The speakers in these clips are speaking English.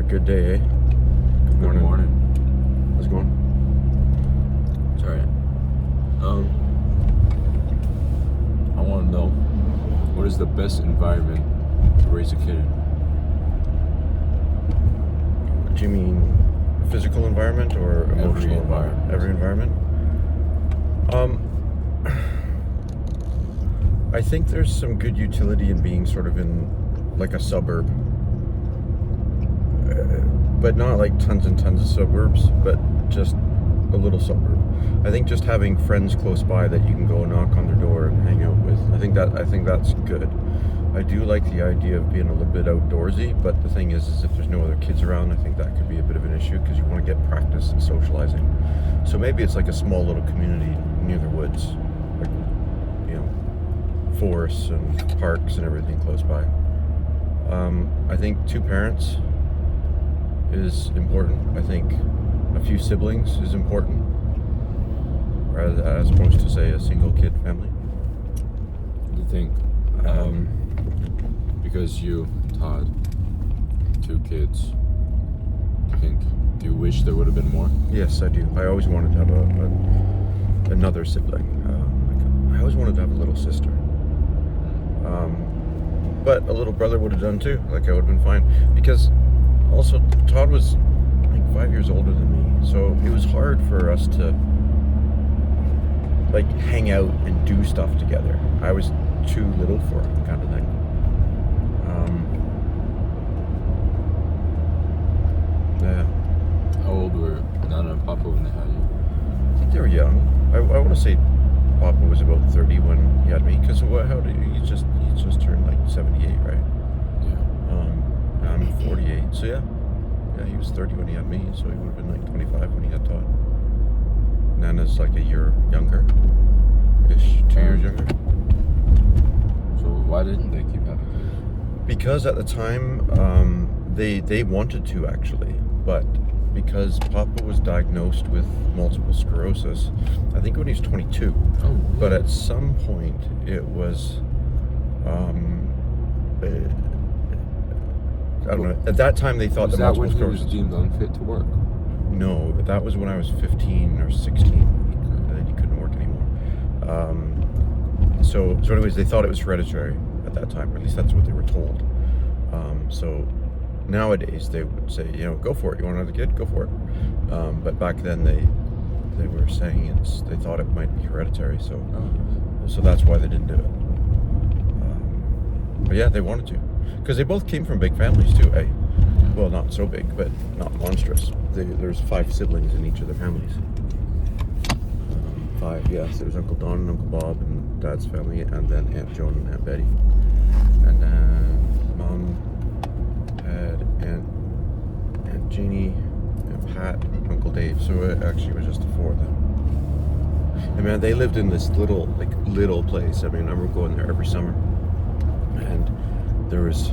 Good day, eh? Good morning. How's it going? It's alright. I want to know, what is the best environment to raise a kid in? Do you mean physical environment or emotional environment. Every environment? I think there's some good utility in being sort of in like a suburb. But not like tons and tons of suburbs, but just a little suburb. I think just having friends close by that you can go knock on their door and hang out with. I think that's good. I do like the idea of being a little bit outdoorsy, but the thing is if there's no other kids around, I think that could be a bit of an issue because you want to get practice and socializing. So maybe it's like a small little community near the woods, like, forests and parks and everything close by. I think 2 parents is important. I think a few siblings is important, rather as opposed to say a single kid family. Do you think, because you, Todd, 2 kids, do you wish there would have been more? Yes, I do. I always wanted to have another sibling. I always wanted to have a little sister. But a little brother would have done too. Like I would have been fine. Because also Todd was like 5 years older than me. So it was hard for us to like hang out and do stuff together. I was too little for it, kind of thing. Yeah. How old were Nana and Papa when they had you? I think they were young. I want to say Papa was about 30 when he had me. Because he just turned like 78, right? Yeah. I'm 48, so yeah, he was 30 when he had me, so he would have been like 25 when he had Todd. Nana's like a year younger-ish, 2 years younger. So why didn't they keep having kids? Because at the time, they wanted to actually, but because Papa was diagnosed with multiple sclerosis, I think when he was 22. Oh. But at some point, it was, I don't know. At that time, they thought Was the that multiple when he sclerosis. was deemed unfit to work? No, that was when I was 15 or 16. He couldn't work anymore. So anyways, they thought it was hereditary at that time, or at least that's what they were told. So nowadays they would say, go for it. You want another kid? Go for it. But back then they were saying they thought it might be hereditary. So so that's why they didn't do it. But yeah, they wanted to, because they both came from big families too. Well, not so big, but not monstrous. There's 5 siblings in each of their families. 5, yes. There's Uncle Don and Uncle Bob and Dad's family, and then Aunt Joan and Aunt Betty. And then Mom had Aunt Jeannie, Aunt Pat, and Uncle Dave. So it actually was just the 4 of them. And man, they lived in this little place. I mean, I remember going there every summer. And there was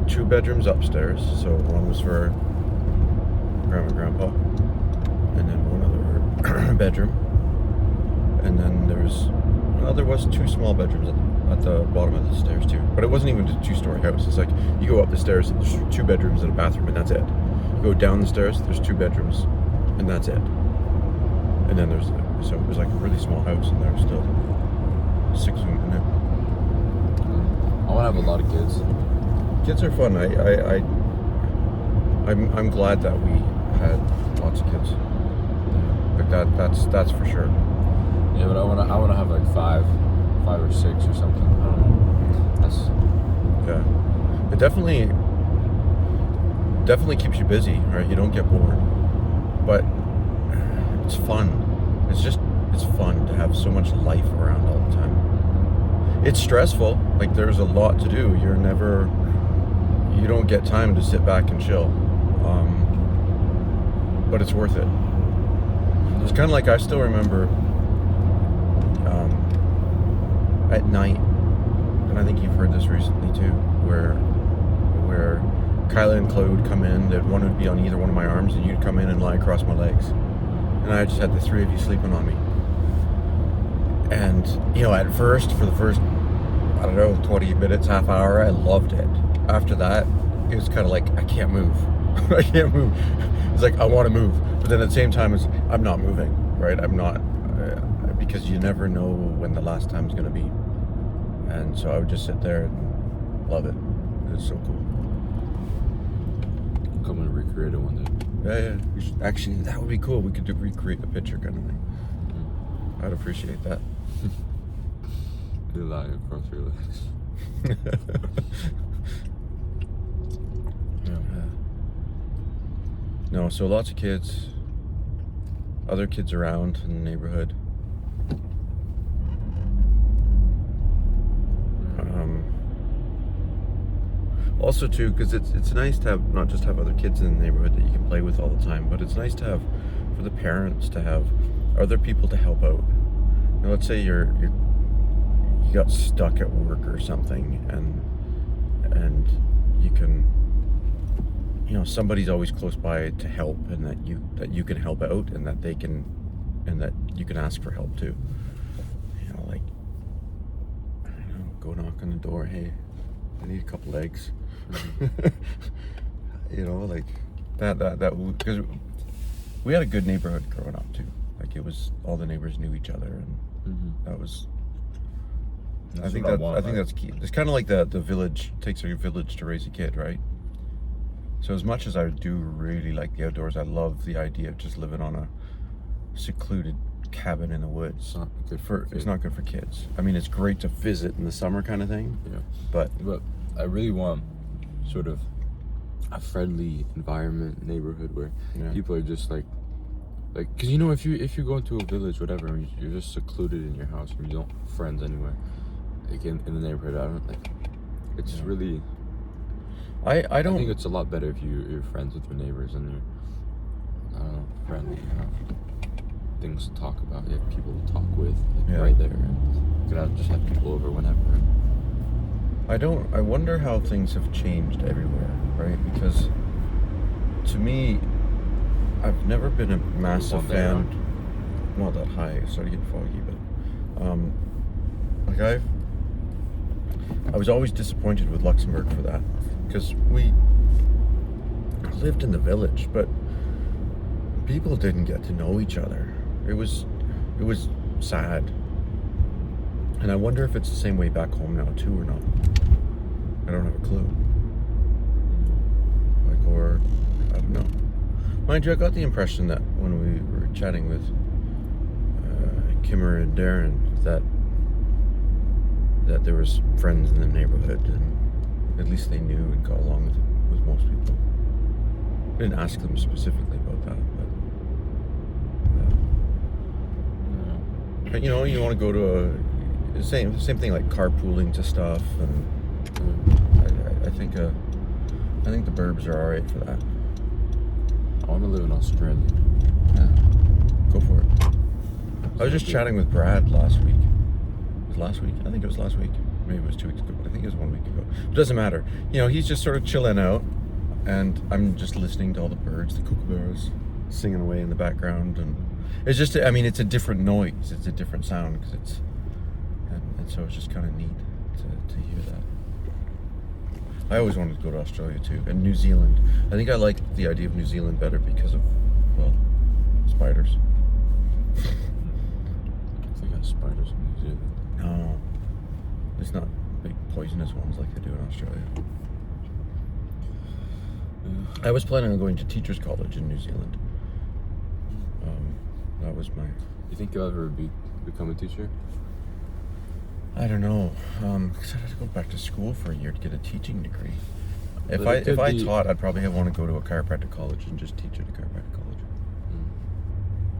2 bedrooms upstairs, so one was for Grandma and Grandpa, and then one other bedroom, and then there was 2 small bedrooms at the bottom of the stairs too. But it wasn't even a 2-story house. It's like you go up the stairs, there's 2 bedrooms and a bathroom, and that's it. You go down the stairs, there's 2 bedrooms, and that's it. And then so it was like a really small house, and there was still 6 of them in it. I want to have a lot of kids. Kids are fun. I'm glad that we had lots of kids. Like that's for sure. Yeah, but I want to have like 5 or 6 or something. I don't know. Yeah. It definitely keeps you busy, right? You don't get bored. But it's fun. It's fun to have so much life around all the time. It's stressful. Like there's a lot to do. You don't get time to sit back and chill. But it's worth it. It's kind of like, I still remember at night, and I think you've heard this recently too, where Kyla and Chloe would come in, that one would be on either one of my arms, and you'd come in and lie across my legs. And I just had the 3 of you sleeping on me. And, at first, for the first, I don't know, 20 minutes, half hour, I loved it. After that, he was kind of like, I can't move. I can't move. It's like, I want to move. But then at the same time, it's, I'm not moving, right? I'm not, because you never know when the last time's going to be. And so I would just sit there and love it. It's so cool. Come and recreate it one day. Yeah. We should, actually, that would be cool. We could recreate a picture kind of thing. I'd appreciate that. You're lying across your legs. Yeah. No, so lots of kids, other kids around in the neighborhood. Also too, because it's nice to have, not just have other kids in the neighborhood that you can play with all the time, but it's nice to have, for the parents to have other people to help out. You know, let's say you got stuck at work or something, and you can, you know, somebody's always close by to help, and that you can help out, and that they can, and that you can ask for help too. You know, like, I don't know, go knock on the door. Hey, I need a couple eggs. You know, like that because we had a good neighborhood growing up too. Like, it was, all the neighbors knew each other, and that was. I think that's key. It's kind of like the village. It takes a village to raise a kid, right? So as much as I do really like the outdoors, I love the idea of just living on a secluded cabin in the woods. It's not good for kids. I mean, it's great to visit in the summer kind of thing. Yeah. But I really want sort of a friendly environment, neighborhood where people are just like, because you know, if you go into a village, whatever, and you're just secluded in your house and you don't have friends anywhere, like in the neighborhood, I don't like. It's really. I think it's a lot better if you're friends with your neighbors and you're, I don't know, friendly. You have things to talk about. You have people to talk with, like, right there, and you can just have people over whenever. I wonder how things have changed everywhere, right? Because to me, I've never been a massive fan. Not that high. It's starting to get foggy, but like I was always disappointed with Luxembourg for that, because we lived in the village, but people didn't get to know each other. It was sad, and I wonder if it's the same way back home now too, or not. I don't have a clue. Like, or I don't know. Mind you, I got the impression that when we were chatting with Kimmer and Darren, that there was friends in the neighborhood, and at least they knew and got along with most people. I didn't ask them specifically about that, but you know, you want to go to the same thing, like carpooling to stuff, and I think the burbs are all right for that. I want to live in Australia. Yeah, go for it. I was just chatting with Brad last week. Was last week? I think it was last week. Maybe it was 2 weeks ago, but I think it was 1 week ago. It doesn't matter. You know, he's just sort of chilling out, and I'm just listening to all the birds, the kookaburras, singing away in the background, and it's just, I mean, it's a different noise, it's a different sound, because it's, and so it's just kind of neat to hear that. I always wanted to go to Australia too, and New Zealand. I think I like the idea of New Zealand better because of, well, spiders. I think I have spiders in New Zealand. No, it's not big poisonous ones like they do in Australia. I was planning on going to teachers college in New Zealand. That was my. You think you'll ever become a teacher? I don't know, because I'd have to go back to school for a year to get a teaching degree. If I taught, I'd probably want to go to a chiropractic college and just teach at a chiropractic college.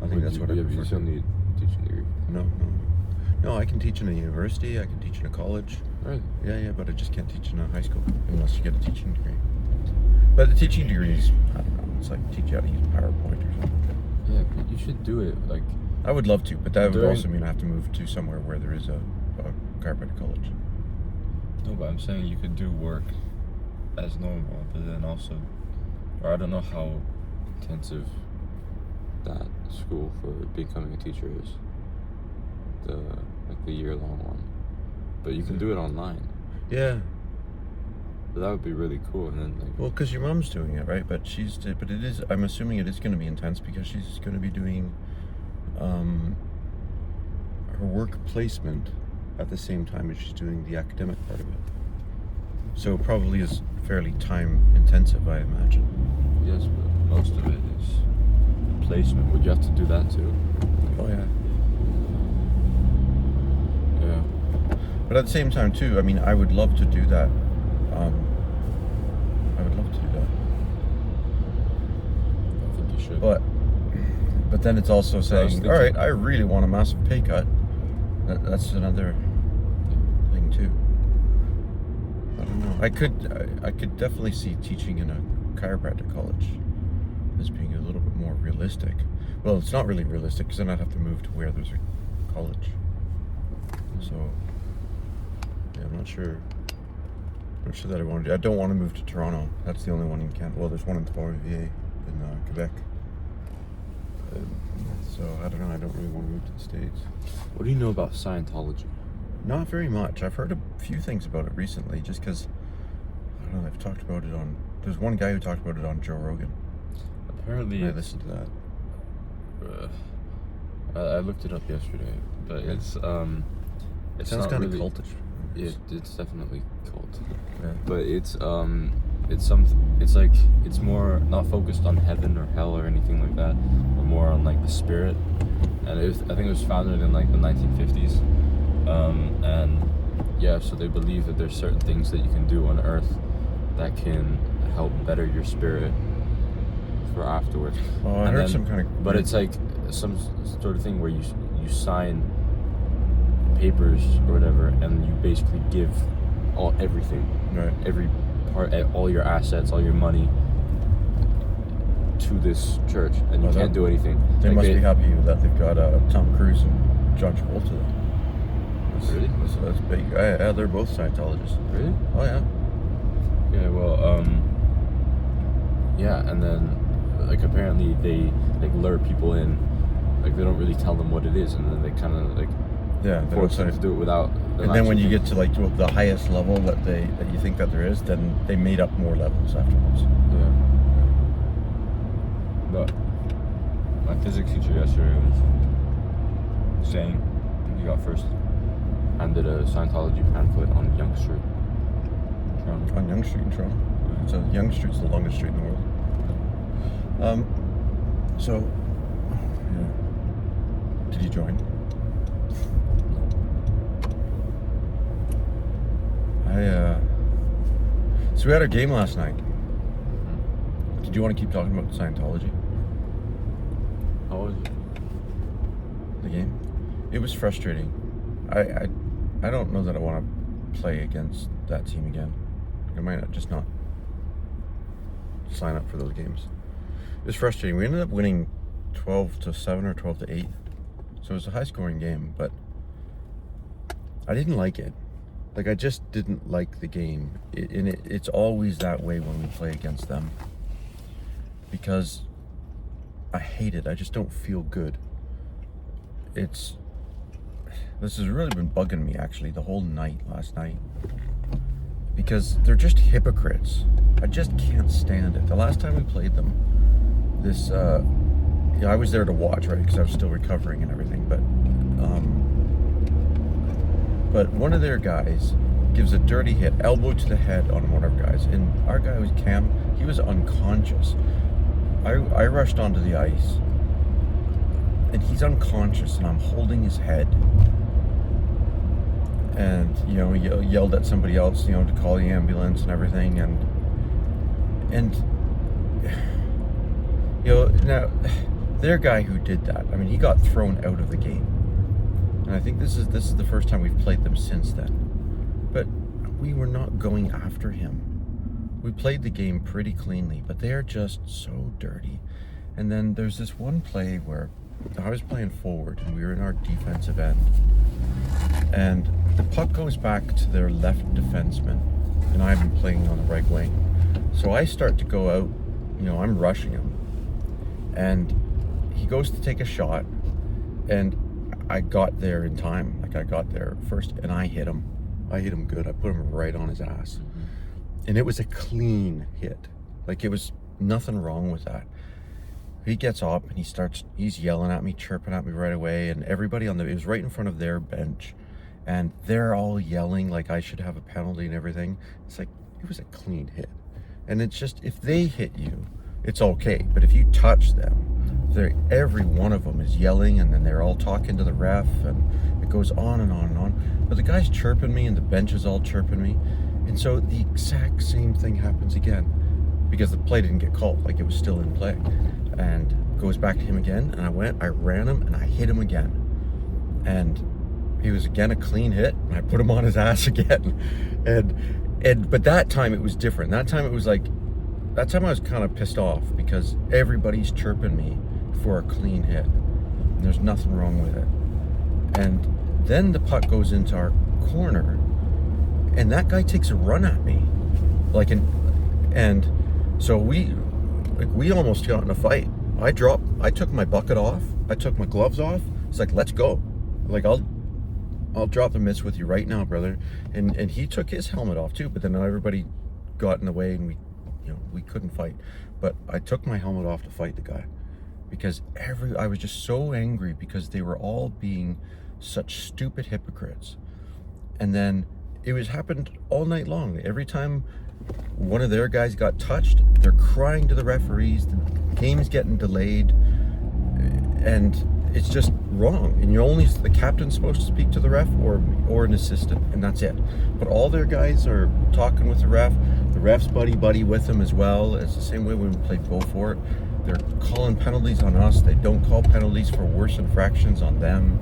I think that's what I prefer. You still need a teaching degree? No, I can teach in a university, I can teach in a college. Right. Yeah, but I just can't teach in a high school unless you get a teaching degree. But the teaching degrees, I don't know, it's like teach you how to use PowerPoint or something. Yeah, but you should do it, like. I would love to, but that would also mean I have to move to somewhere where there is a chiropractic college. No, but I'm saying you could do work as normal, but then also, or I don't know how intensive that school for becoming a teacher is. The year-long one, but you can do it online. Yeah. But that would be really cool. And then well, because your mom's doing it, right? But but it is. I'm assuming it is going to be intense because she's going to be doing her work placement at the same time as she's doing the academic part of it. So it probably is fairly time intensive, I imagine. Yes, but most of it is placement. Would you have to do that too? Oh yeah. Yeah. But at the same time too, I mean, I would love to do that. I would love to do that. I think you should. But then it's also saying, all right, I really want a massive pay cut. That's another thing too. I don't know. I could definitely see teaching in a chiropractic college as being a little bit more realistic. Well, it's not really realistic because then I'd have to move to where there's a college. So yeah, I'm not sure. I'm not sure that I want to do. I don't want to move to Toronto. That's the only one in Canada. Well, there's one in Trois-Rivières in Quebec. So I don't know. I don't really want to move to the States. What do you know about Scientology? Not very much. I've heard a few things about it recently, just because I don't know. They've talked about it on. There's one guy who talked about it on Joe Rogan. Apparently, I listened to that. I looked it up yesterday, but Yeah. it Sounds kind of really, cultish. It's definitely cult. Yeah. But it's like it's more not focused on heaven or hell or anything like that, but more on like the spirit. And I think it was founded in like the 1950s. And yeah, so they believe that there's certain things that you can do on Earth that can help better your spirit for afterwards. Oh, I heard some kind of. But it's like some sort of thing where you sign papers or whatever, and you basically give everything, Right. every part, all your assets, all your money to this church, and you can't do anything. They Like must be happy that they've got Tom Cruise and John Travolta. Really? That's big. Yeah, they're both Scientologists. Really? Oh yeah. Yeah. Well, yeah, and then like apparently they like lure people in, like they don't really tell them what it is, and then they kind of like force them to do it without. And then when you get to like the highest level that you think that there is, then they made up more levels afterwards. Yeah. But my physics teacher yesterday was saying he got first handed a Scientology pamphlet on Yonge Street in Toronto. On Yonge Street in Toronto. So Yonge Street's the longest street in the world. So yeah. Did you join? So we had our game last night. Did you want to keep talking about Scientology? How was it? The game? It was frustrating. I don't know that I want to play against that team again. I might just not sign up for those games. It was frustrating. We ended up winning 12-7 or 12-8. So it was a high scoring game, but I didn't like it. Like, I just didn't like the game. It's always that way when we play against them. Because I hate it. I just don't feel good. This has really been bugging me, actually, the whole night, last night. Because they're just hypocrites. I just can't stand it. The last time we played them, I was there to watch, right, because I was still recovering and everything, but one of their guys gives a dirty hit, elbow to the head on one of our guys, and our guy was Cam, he was unconscious. I rushed onto the ice, and he's unconscious, and I'm holding his head, and yelled at somebody else, to call the ambulance and everything, and now their guy who did that, I mean, he got thrown out of the game, and I think this is the first time we've played them since then. But we were not going after him. We played the game pretty cleanly, but they are just so dirty. And then there's this one play where I was playing forward and we were in our defensive end, and the puck goes back to their left defenseman, and I've been playing on the right wing. So I start to go out, I'm rushing him, and he goes to take a shot, and I got there in time. Like, I got there first, and I hit him. I hit him good. I put him right on his ass. And it was a clean hit. Like, it was nothing wrong with that. He gets up and he's yelling at me, chirping at me right away. And everybody it was right in front of their bench. And they're all yelling like I should have a penalty and everything. It's like, it was a clean hit. And it's just, if they hit you, it's okay. But if you touch them, every one of them is yelling, and then they're all talking to the ref, and it goes on and on and on. But the guy's chirping me, and the bench is all chirping me. And so the exact same thing happens again, because the play didn't get called, like it was still in play. And goes back to him again, and I ran him, and I hit him again. And he was again a clean hit, and I put him on his ass again. But that time it was different. That time I was kind of pissed off, because everybody's chirping me for a clean hit. And there's nothing wrong with it. And then the puck goes into our corner, and that guy takes a run at me. And so we almost got in a fight. I took my bucket off. I took my gloves off. It's like, let's go. Like, I'll drop the mitts with you right now, brother. And he took his helmet off too, but then everybody got in the way, and we couldn't fight. But I took my helmet off to fight the guy, because I was just so angry, because they were all being such stupid hypocrites. And then it happened all night long. Every time one of their guys got touched, they're crying to the referees, the game's getting delayed, and it's just wrong. And the captain's supposed to speak to the ref, or an assistant, and that's it. But all their guys are talking with the ref. The ref's buddy with them as well. It's the same way when we played Beaufort. They're calling penalties on us. They don't call penalties for worse infractions on them.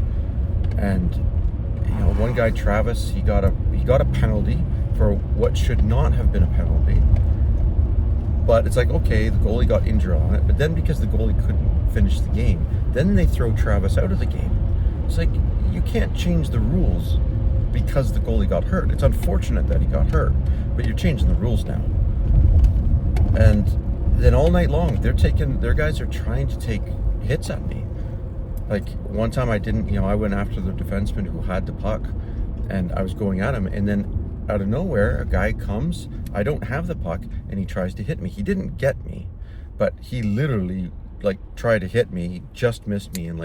And one guy, Travis, he got a penalty for what should not have been a penalty. But it's like, okay, the goalie got injured on it, but then because the goalie couldn't finish the game, then they throw Travis out of the game. It's like, you can't change the rules because the goalie got hurt. It's unfortunate that he got hurt, but you're changing the rules now. And then all night long, their guys are trying to take hits at me. Like, one time I went after the defenseman who had the puck, and I was going at him, and then out of nowhere, a guy comes, I don't have the puck, and he tries to hit me. He didn't get me, but he literally, tried to hit me. He just missed me and,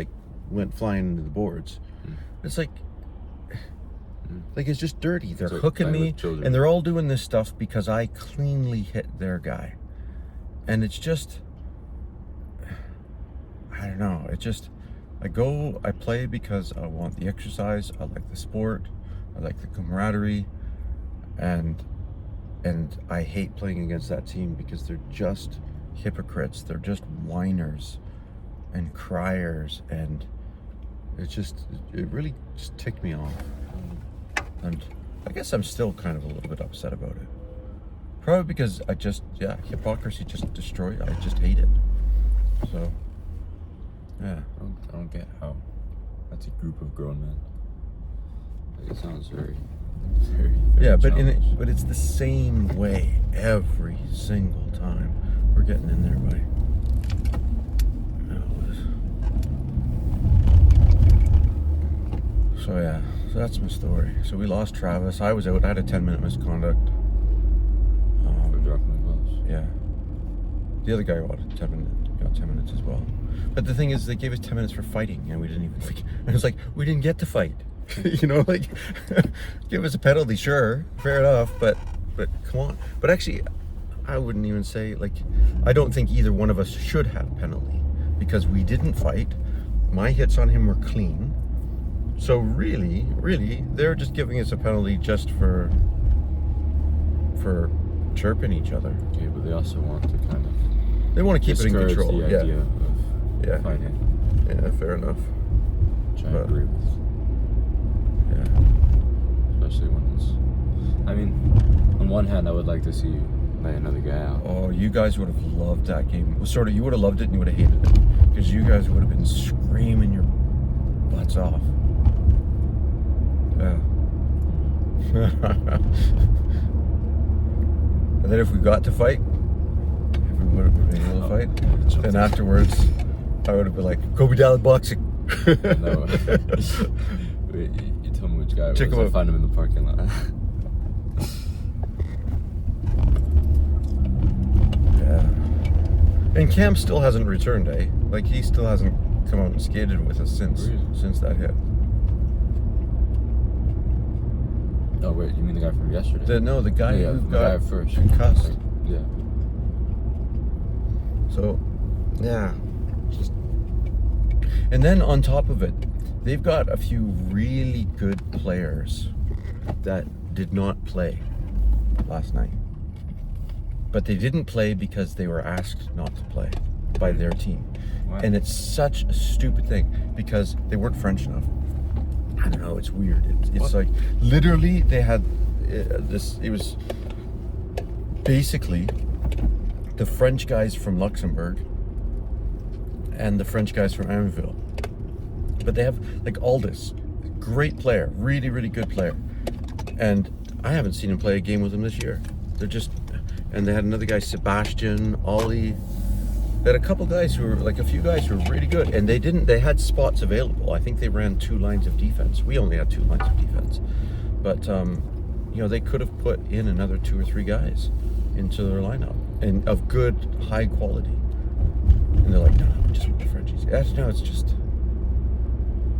went flying into the boards. It's like, it's just dirty. They're hooking me, and they're all doing this stuff because I cleanly hit their guy. And it's just, I don't know, I play because I want the exercise, I like the sport, I like the camaraderie, and I hate playing against that team because they're just hypocrites. They're just whiners and criers, and it really just ticked me off. And I guess I'm still kind of a little bit upset about it. Probably because hypocrisy just destroyed. I just hate it. So, yeah. I don't get how that's a group of grown men. It sounds very yeah, but it's the same way every single time. We're getting in there, buddy. So that's my story. So we lost Travis. I was out. I had a 10-minute misconduct. For dropping the gloves. Yeah. The other guy got 10 minutes as well. But the thing is, they gave us 10 minutes for fighting, and we didn't even. I was like, we didn't get to fight. Give us a penalty, sure, fair enough, but come on. But actually, I wouldn't even say, I don't think either one of us should have a penalty, because we didn't fight. My hits on him were clean. So really, they're just giving us a penalty just for chirping each other. Okay, but they also want to kind of... They want to keep it in control. The idea of fighting. Yeah, fair enough. Which I agree with. Yeah. Especially when it's... I mean, on one hand, I would like to see you lay another guy out. Oh, you guys would have loved that game. Well, you would have loved it and you would have hated it. Because you guys would have been screaming your butts off. Yeah. And then if we got to fight, if we would have been able to fight, then afterwards, I would have been like, Coby Dallas boxing. No. Wait, you tell me which guy it was. I'll find him in the parking lot. And Cam still hasn't returned, eh? Like, he still hasn't come out and skated with us since that hit. Oh wait, you mean the guy from yesterday? The guy who got first concussed. Yeah. So, yeah. And then on top of it, they've got a few really good players that did not play last night. But they didn't play because they were asked not to play by their team. Wow. And it's such a stupid thing because they weren't French enough. I don't know, it's weird. It's like, literally, they had this, it was basically the French guys from Luxembourg and the French guys from Aranville. But they have, like, Aldis, great player, really, really good player. And I haven't seen him play a game with them this year. They're just, and they had another guy, Sebastian, Ollie. They had a couple guys who were, like, a few guys who were really good, and they had spots available. I think they ran 2 lines of defense. We only had 2 lines of defense. But, you know, they could have put in another 2 or 3 guys into their lineup, and of good, high quality. And they're like, no, we just want the Frenchies. No, it's just,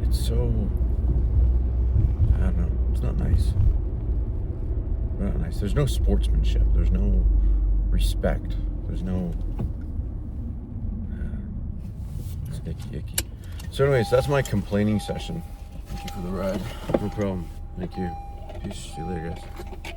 it's so, I don't know, it's not nice. Not nice. There's no sportsmanship. There's no respect. There's no, it's icky. So anyways, that's my complaining session. Thank you for the ride. No problem. Thank you. Peace. See you later, guys.